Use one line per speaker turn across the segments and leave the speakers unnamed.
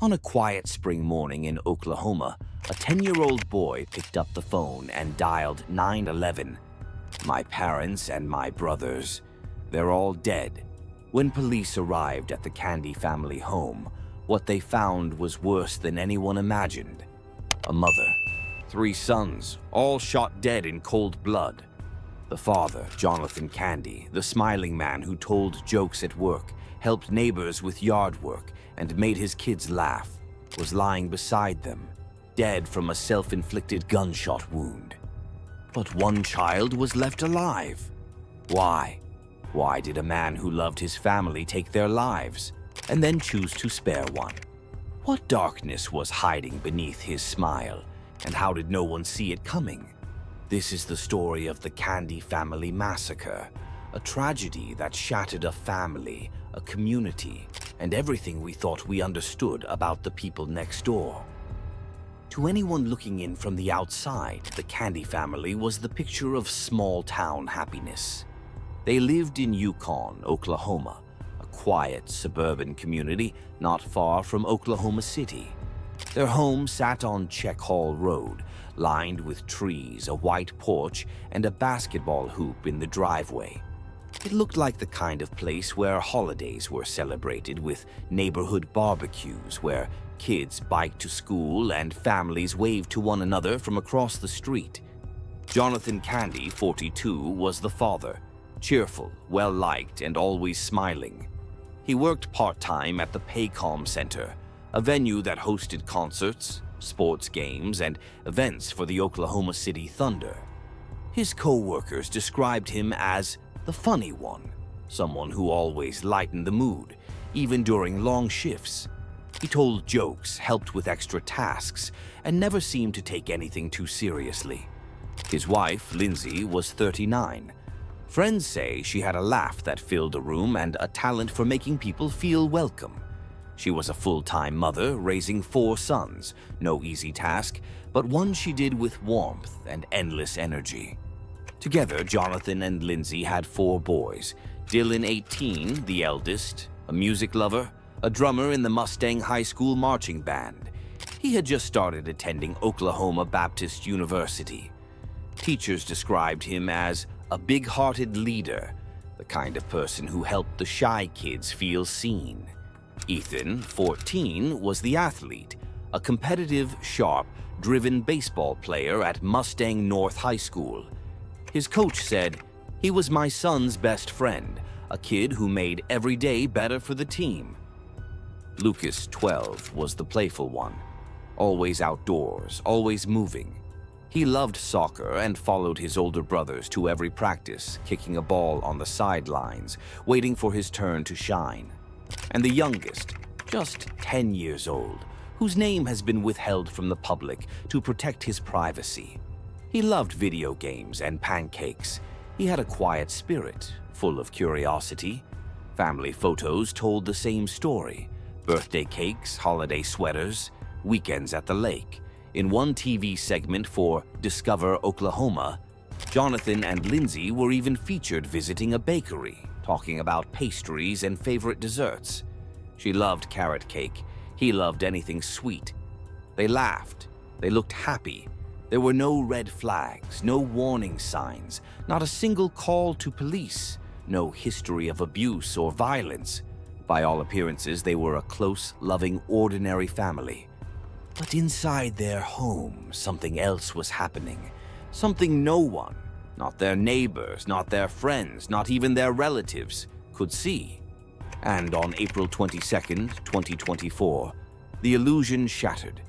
On a quiet spring morning in Oklahoma, a 10-year-old boy picked up the phone and dialed 911. My parents and my brothers, they're all dead. When police arrived at the Candy family home, what they found was worse than anyone imagined. A mother, 3 sons, all shot dead in cold blood. The father, Jonathan Candy, the smiling man who told jokes at work, helped neighbors with yard work, and made his kids laugh, was lying beside them, dead from a self-inflicted gunshot wound. But one child was left alive. Why? Why did a man who loved his family take their lives, and then choose to spare one? What darkness was hiding beneath his smile, and how did no one see it coming? This is the story of the Candy family massacre, a tragedy that shattered a family, a community, and everything we thought we understood about the people next door. To anyone looking in from the outside, the Candy family was the picture of small-town happiness. They lived in Yukon, Oklahoma, a quiet suburban community not far from Oklahoma City. Their home sat on Check Hall Road, lined with trees, a white porch, and a basketball hoop in the driveway. It looked like the kind of place where holidays were celebrated with neighborhood barbecues, where kids biked to school and families waved to one another from across the street. Jonathan Candy, 42, was the father, cheerful, well-liked, and always smiling. He worked part-time at the Paycom Center, a venue that hosted concerts, sports games, and events for the Oklahoma City Thunder. His co-workers described him as the funny one, someone who always lightened the mood, even during long shifts. He told jokes, helped with extra tasks, and never seemed to take anything too seriously. His wife, Lindsay, was 39. Friends say she had a laugh that filled a room and a talent for making people feel welcome. She was a full-time mother, raising 4 sons, no easy task, but one she did with warmth and endless energy. Together, Jonathan and Lindsay had 4 boys. Dylan, 18, the eldest, a music lover, a drummer in the Mustang High School marching band. He had just started attending Oklahoma Baptist University. Teachers described him as a big-hearted leader, the kind of person who helped the shy kids feel seen. Ethan, 14, was the athlete, a competitive, sharp, driven baseball player at Mustang North High School. His coach said, "He was my son's best friend, a kid who made every day better for the team." Lucas, 12, was the playful one, always outdoors, always moving. He loved soccer and followed his older brothers to every practice, kicking a ball on the sidelines, waiting for his turn to shine. And the youngest, just 10 years old, whose name has been withheld from the public to protect his privacy. He loved video games and pancakes. He had a quiet spirit, full of curiosity. Family photos told the same story: birthday cakes, holiday sweaters, weekends at the lake. In one TV segment for Discover Oklahoma, Jonathan and Lindsay were even featured visiting a bakery, talking about pastries and favorite desserts. She loved carrot cake. He loved anything sweet. They laughed. They looked happy. There were no red flags, no warning signs, not a single call to police, no history of abuse or violence. By all appearances, they were a close, loving, ordinary family. But inside their home, something else was happening. Something no one, not their neighbors, not their friends, not even their relatives, could see. And on April 22nd, 2024, the illusion shattered.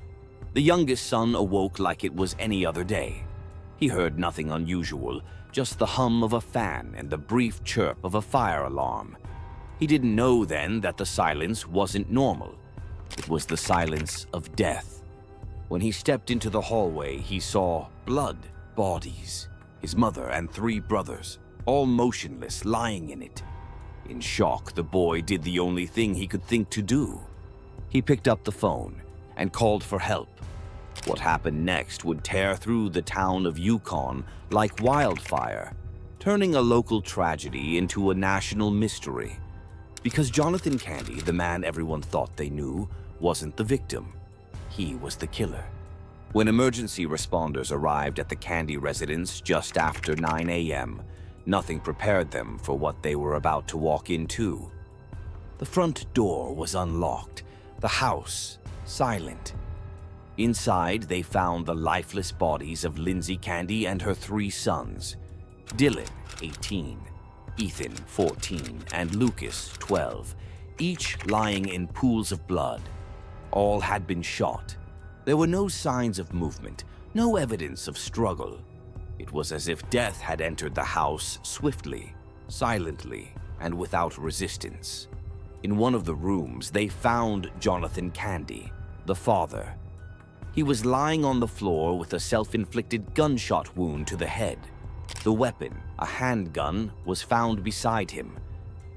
The youngest son awoke like it was any other day. He heard nothing unusual, just the hum of a fan and the brief chirp of a fire alarm. He didn't know then that the silence wasn't normal. It was the silence of death. When he stepped into the hallway, he saw blood, bodies, his mother and 3 brothers, all motionless, lying in it. In shock, the boy did the only thing he could think to do. He picked up the phone and called for help. What happened next would tear through the town of Yukon like wildfire, turning a local tragedy into a national mystery. Because Jonathan Candy, the man everyone thought they knew, wasn't the victim. He was the killer. When emergency responders arrived at the Candy residence just after 9 a.m., nothing prepared them for what they were about to walk into. The front door was unlocked, the house silent. Inside, they found the lifeless bodies of Lindsay Candy and her 3 sons, Dylan, 18, Ethan, 14, and Lucas, 12, each lying in pools of blood. All had been shot. There were no signs of movement, no evidence of struggle. It was as if death had entered the house swiftly, silently, and without resistance. In one of the rooms, they found Jonathan Candy, the father. He was lying on the floor with a self-inflicted gunshot wound to the head. The weapon, a handgun, was found beside him.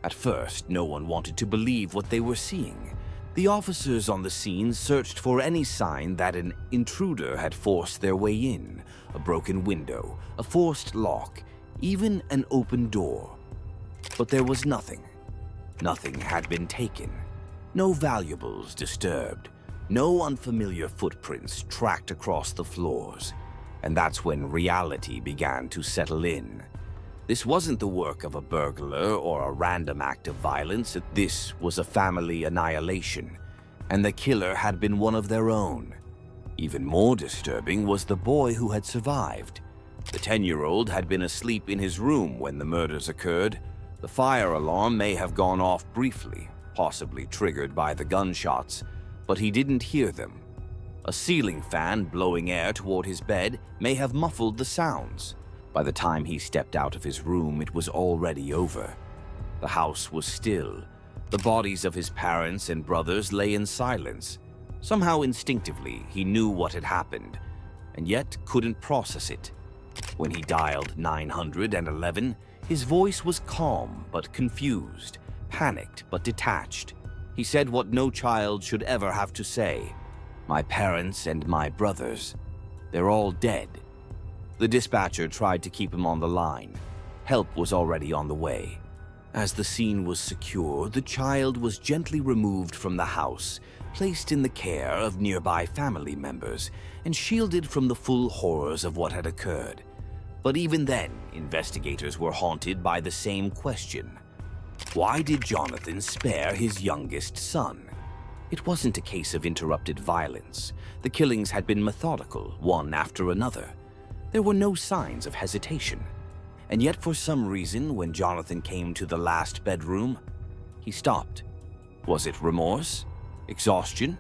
At first, no one wanted to believe what they were seeing. The officers on the scene searched for any sign that an intruder had forced their way in, a broken window, a forced lock, even an open door. But there was nothing. Nothing had been taken. No valuables disturbed. No unfamiliar footprints tracked across the floors. And that's when reality began to settle in. This wasn't the work of a burglar or a random act of violence. This was a family annihilation, and the killer had been one of their own. Even more disturbing was the boy who had survived. The 10-year-old had been asleep in his room when the murders occurred. The fire alarm may have gone off briefly, possibly triggered by the gunshots, but he didn't hear them. A ceiling fan blowing air toward his bed may have muffled the sounds. By the time he stepped out of his room, it was already over. The house was still. The bodies of his parents and brothers lay in silence. Somehow instinctively, he knew what had happened, and yet couldn't process it. When he dialed 911, his voice was calm but confused, panicked but detached. He said what no child should ever have to say. "My parents and my brothers, they're all dead." The dispatcher tried to keep him on the line. Help was already on the way. As the scene was secure, the child was gently removed from the house, placed in the care of nearby family members, and shielded from the full horrors of what had occurred. But even then, investigators were haunted by the same question. Why did Jonathan spare his youngest son? It wasn't a case of interrupted violence. The killings had been methodical, one after another. There were no signs of hesitation. And yet for some reason, when Jonathan came to the last bedroom, he stopped. Was it remorse? Exhaustion?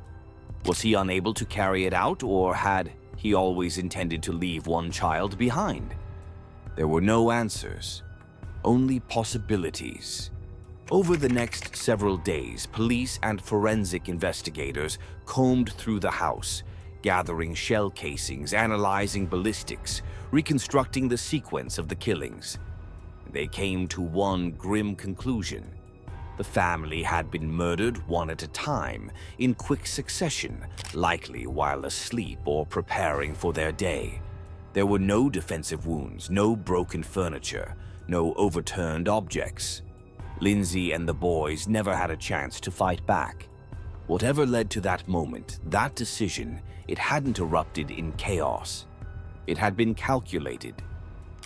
Was he unable to carry it out, or had he always intended to leave one child behind? There were no answers, only possibilities. Over the next several days, police and forensic investigators combed through the house, gathering shell casings, analyzing ballistics, reconstructing the sequence of the killings. They came to one grim conclusion. The family had been murdered one at a time, in quick succession, likely while asleep or preparing for their day. There were no defensive wounds, no broken furniture, no overturned objects. Lindsay and the boys never had a chance to fight back. Whatever led to that moment, that decision, it hadn't erupted in chaos. It had been calculated.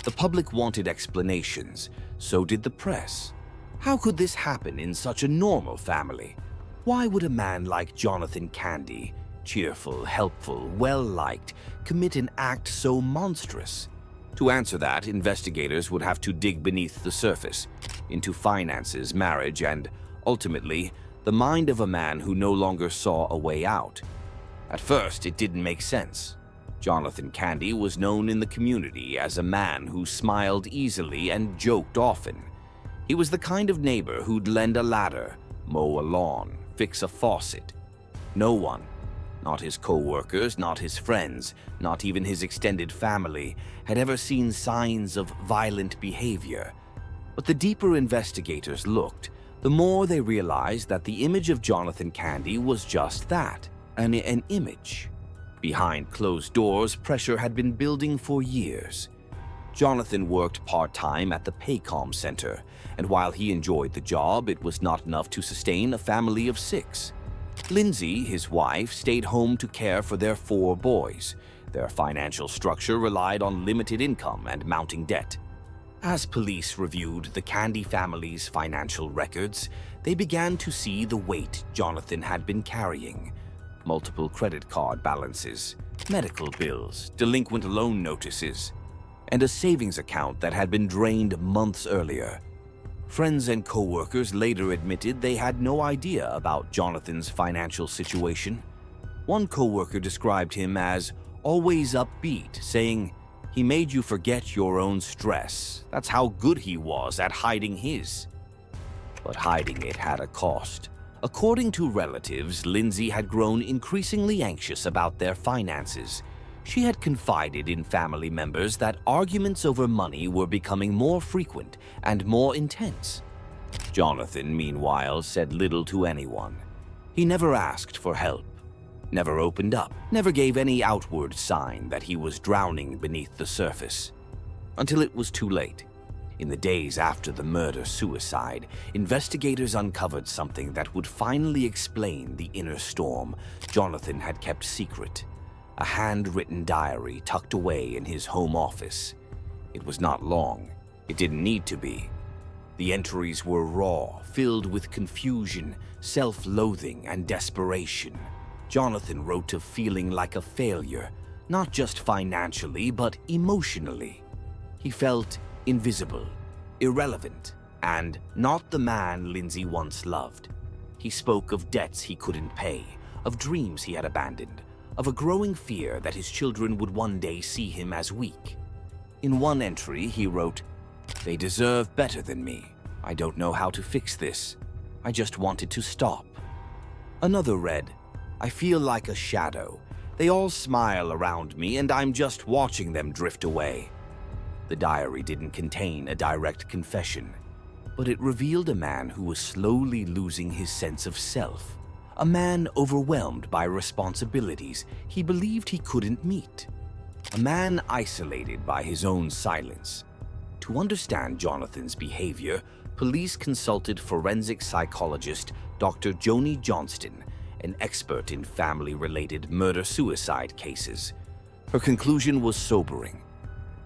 The public wanted explanations, so did the press. How could this happen in such a normal family? Why would a man like Jonathan Candy, cheerful, helpful, well-liked, commit an act so monstrous? To answer that, investigators would have to dig beneath the surface, into finances, marriage, and, ultimately, the mind of a man who no longer saw a way out. At first, it didn't make sense. Jonathan Candy was known in the community as a man who smiled easily and joked often. He was the kind of neighbor who'd lend a ladder, mow a lawn, fix a faucet. No one, not his co-workers, not his friends, not even his extended family, had ever seen signs of violent behavior. But the deeper investigators looked, the more they realized that the image of Jonathan Candy was just that, an image. Behind closed doors, pressure had been building for years. Jonathan worked part-time at the Paycom Center, and while he enjoyed the job, it was not enough to sustain a family of 6. Lindsay, his wife, stayed home to care for their 4 boys. Their financial structure relied on limited income and mounting debt. As police reviewed the Candy family's financial records, they began to see the weight Jonathan had been carrying. Multiple credit card balances, medical bills, delinquent loan notices, and a savings account that had been drained months earlier. Friends and co-workers later admitted they had no idea about Jonathan's financial situation. One co-worker described him as always upbeat, saying, "He made you forget your own stress. That's how good he was at hiding his." But hiding it had a cost. According to relatives, Lindsay had grown increasingly anxious about their finances. She had confided in family members that arguments over money were becoming more frequent and more intense. Jonathan, meanwhile, said little to anyone. He never asked for help, never opened up, never gave any outward sign that he was drowning beneath the surface. Until it was too late. In the days after the murder-suicide, investigators uncovered something that would finally explain the inner storm Jonathan had kept secret. A handwritten diary tucked away in his home office. It was not long. It didn't need to be. The entries were raw, filled with confusion, self-loathing, and desperation. Jonathan wrote of feeling like a failure, not just financially, but emotionally. He felt invisible, irrelevant, and not the man Lindsay once loved. He spoke of debts he couldn't pay, of dreams he had abandoned, of a growing fear that his children would one day see him as weak. In one entry, he wrote, "They deserve better than me. I don't know how to fix this. I just wanted to stop." Another read, "I feel like a shadow. They all smile around me and I'm just watching them drift away." The diary didn't contain a direct confession, but it revealed a man who was slowly losing his sense of self. A man overwhelmed by responsibilities he believed he couldn't meet. A man isolated by his own silence. To understand Jonathan's behavior, police consulted forensic psychologist Dr. Joni Johnston, an expert in family-related murder-suicide cases. Her conclusion was sobering.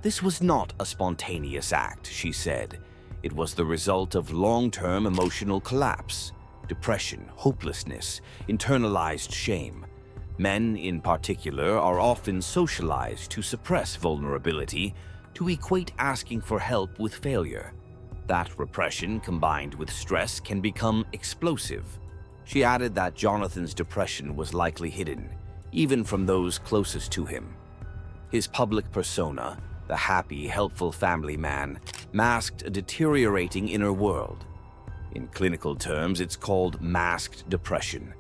This was not a spontaneous act, she said. It was the result of long-term emotional collapse, depression, hopelessness, internalized shame. Men, in particular, are often socialized to suppress vulnerability, to equate asking for help with failure. That repression, combined with stress, can become explosive. She added that Jonathan's depression was likely hidden, even from those closest to him. His public persona, the happy, helpful family man, masked a deteriorating inner world. In clinical terms, it's called masked depression.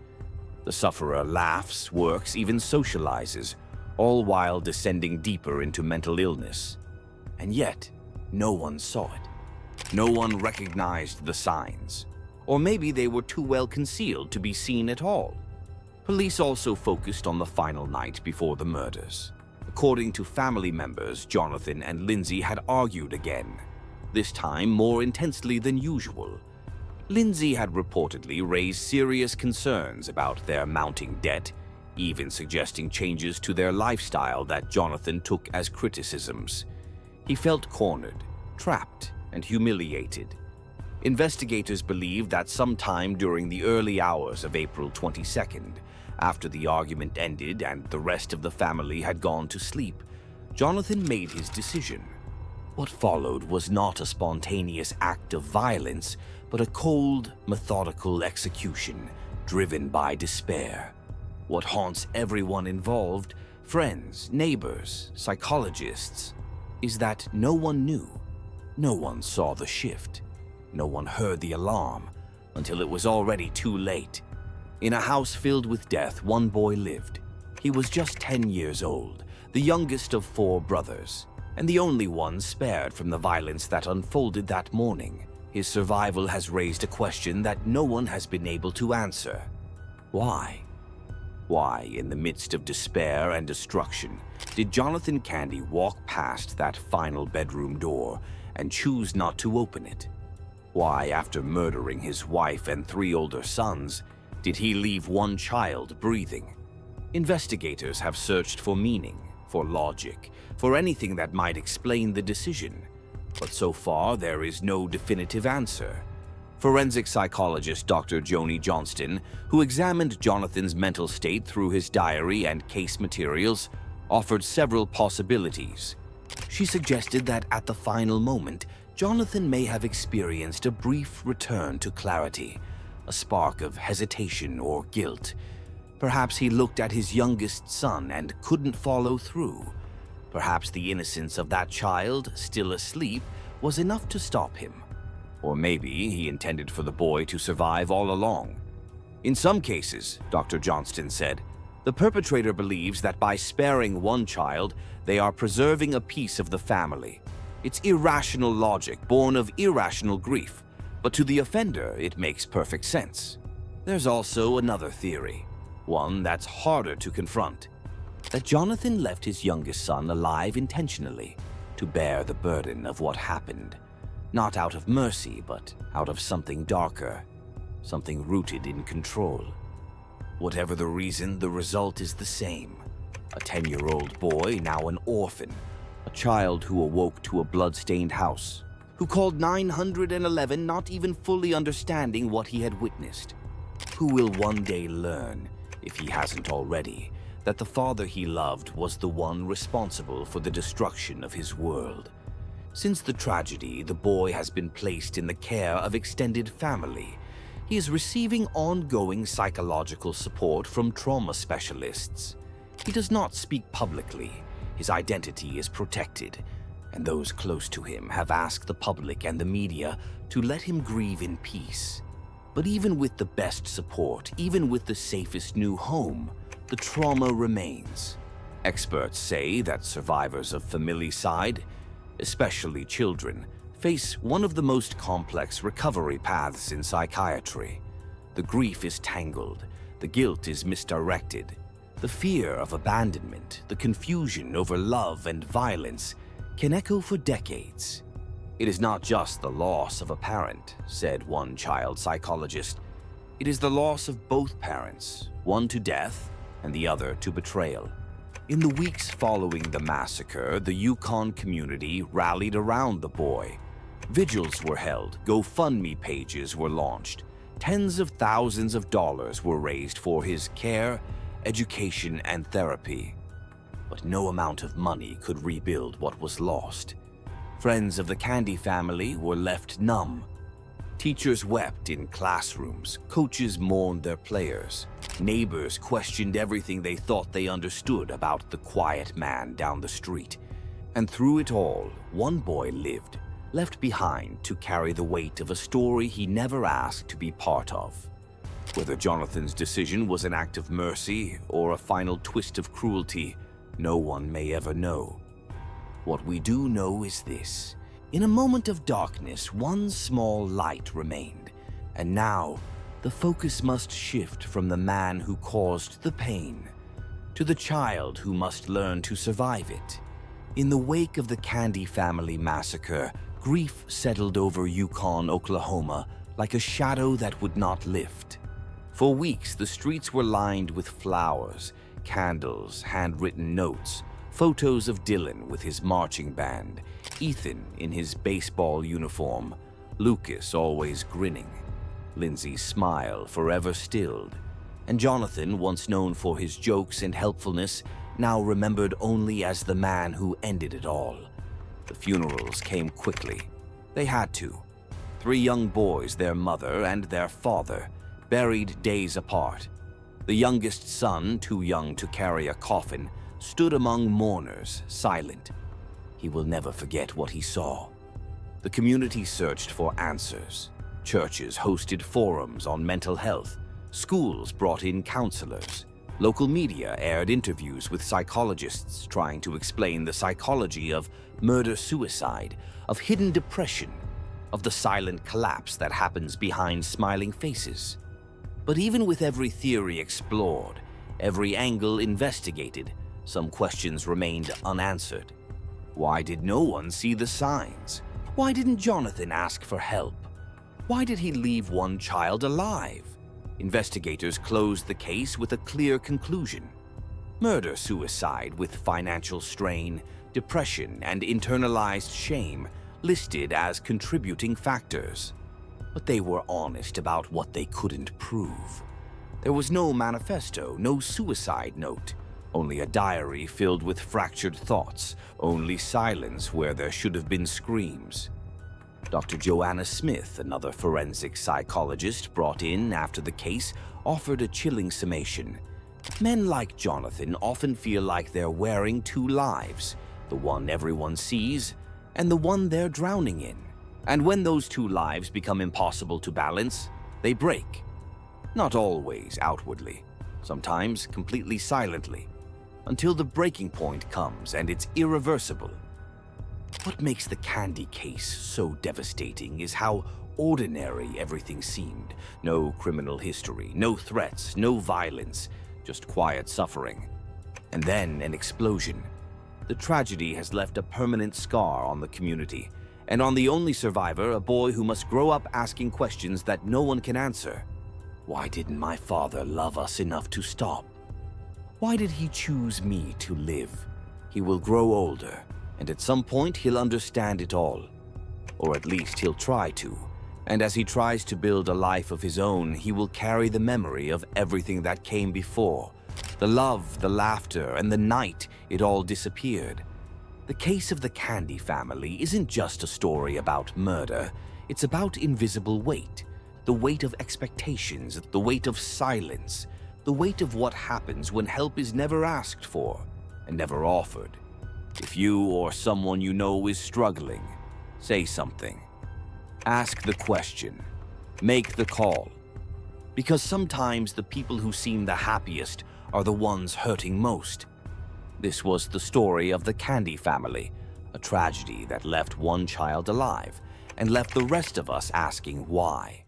The sufferer laughs, works, even socializes, all while descending deeper into mental illness. And yet, no one saw it. No one recognized the signs. Or maybe they were too well concealed to be seen at all. Police also focused on the final night before the murders. According to family members, Jonathan and Lindsay had argued again, this time more intensely than usual. Lindsay had reportedly raised serious concerns about their mounting debt, even suggesting changes to their lifestyle that Jonathan took as criticisms. He felt cornered, trapped, and humiliated. Investigators believe that sometime during the early hours of April 22nd, after the argument ended and the rest of the family had gone to sleep, Jonathan made his decision. What followed was not a spontaneous act of violence, but a cold, methodical execution driven by despair. What haunts everyone involved, friends, neighbors, psychologists, is that no one knew. No one saw the shift. No one heard the alarm until it was already too late. In a house filled with death, one boy lived. He was just 10 years old, the youngest of 4 brothers, and the only one spared from the violence that unfolded that morning. His survival has raised a question that no one has been able to answer. Why? Why, in the midst of despair and destruction, did Jonathan Candy walk past that final bedroom door and choose not to open it? Why, after murdering his wife and 3 older sons, Did he leave one child breathing? Investigators have searched for meaning, for logic, for anything that might explain the decision. But so far, there is no definitive answer. Forensic psychologist Dr. Joni Johnston, who examined Jonathan's mental state through his diary and case materials, offered several possibilities. She suggested that at the final moment, Jonathan may have experienced a brief return to clarity, a spark of hesitation or guilt. Perhaps he looked at his youngest son and couldn't follow through. Perhaps the innocence of that child, still asleep, was enough to stop him. Or maybe he intended for the boy to survive all along. In some cases, Dr. Johnston said, the perpetrator believes that by sparing one child, they are preserving a piece of the family. It's irrational logic born of irrational grief, but to the offender, it makes perfect sense. There's also another theory, one that's harder to confront, that Jonathan left his youngest son alive intentionally to bear the burden of what happened, not out of mercy, but out of something darker, something rooted in control. Whatever the reason, the result is the same. A 10-year-old boy, now an orphan, a child who awoke to a blood-stained house, who called 911 not even fully understanding what he had witnessed, who will one day learn, if he hasn't already, that the father he loved was the one responsible for the destruction of his world. Since the tragedy, the boy has been placed in the care of extended family. He is receiving ongoing psychological support from trauma specialists. He does not speak publicly. His identity is protected, and those close to him have asked the public and the media to let him grieve in peace. But even with the best support, even with the safest new home, the trauma remains. Experts say that survivors of familicide, especially children, face one of the most complex recovery paths in psychiatry. The grief is tangled, the guilt is misdirected, the fear of abandonment, the confusion over love and violence can echo for decades. It is not just the loss of a parent, said one child psychologist. It is the loss of both parents, one to death and the other to betrayal. In the weeks following the massacre, the Yukon community rallied around the boy. Vigils were held, GoFundMe pages were launched, tens of thousands of dollars were raised for his care, education, and therapy. But no amount of money could rebuild what was lost. Friends of the Candy family were left numb. Teachers wept in classrooms, coaches mourned their players. Neighbors questioned everything they thought they understood about the quiet man down the street. And through it all, one boy lived, left behind to carry the weight of a story he never asked to be part of. Whether Jonathan's decision was an act of mercy or a final twist of cruelty, no one may ever know. What we do know is this. In a moment of darkness, one small light remained, and now the focus must shift from the man who caused the pain to the child who must learn to survive it. In the wake of the Candy family massacre, grief settled over Yukon, Oklahoma, like a shadow that would not lift. For weeks, the streets were lined with flowers, candles, handwritten notes, photos of Dylan with his marching band, Ethan in his baseball uniform, Lucas always grinning, Lindsay's smile forever stilled, and Jonathan, once known for his jokes and helpfulness, now remembered only as the man who ended it all. The funerals came quickly. They had to. 3 young boys, their mother and their father, buried days apart. The youngest son, too young to carry a coffin, stood among mourners, silent. He will never forget what he saw. The community searched for answers. Churches hosted forums on mental health. Schools brought in counselors. Local media aired interviews with psychologists trying to explain the psychology of murder-suicide, of hidden depression, of the silent collapse that happens behind smiling faces. But even with every theory explored, every angle investigated, some questions remained unanswered. Why did no one see the signs? Why didn't Jonathan ask for help? Why did he leave one child alive? investigators closed the case with a clear conclusion: murder-suicide with financial strain, depression, and internalized shame listed as contributing factors. But they were honest about what they couldn't prove. There was no manifesto, no suicide note, only a diary filled with fractured thoughts, only silence where there should have been screams. Dr. Joanna Smith, another forensic psychologist brought in after the case, offered a chilling summation. Men like Jonathan often feel like they're wearing two lives, the one everyone sees and the one they're drowning in. And when those two lives become impossible to balance, they break. Not always outwardly, sometimes completely silently, until the breaking point comes and it's irreversible. What makes the Candy case so devastating is how ordinary everything seemed. No criminal history, no threats, no violence, just quiet suffering. And then an explosion. The tragedy has left a permanent scar on the community, and on the only survivor, a boy who must grow up asking questions that no one can answer. Why didn't my father love us enough to stop? Why did he choose me to live? He will grow older, and at some point he'll understand it all. Or at least he'll try to. And as he tries to build a life of his own, he will carry the memory of everything that came before. The love, the laughter, and the night it all disappeared. The case of the Candy family isn't just a story about murder. It's about invisible weight. The weight of expectations, the weight of silence, the weight of what happens when help is never asked for and never offered. If you or someone you know is struggling, say something. Ask the question. Make the call. Because sometimes the people who seem the happiest are the ones hurting most. This was the story of the Candy family, a tragedy that left one child alive and left the rest of us asking why.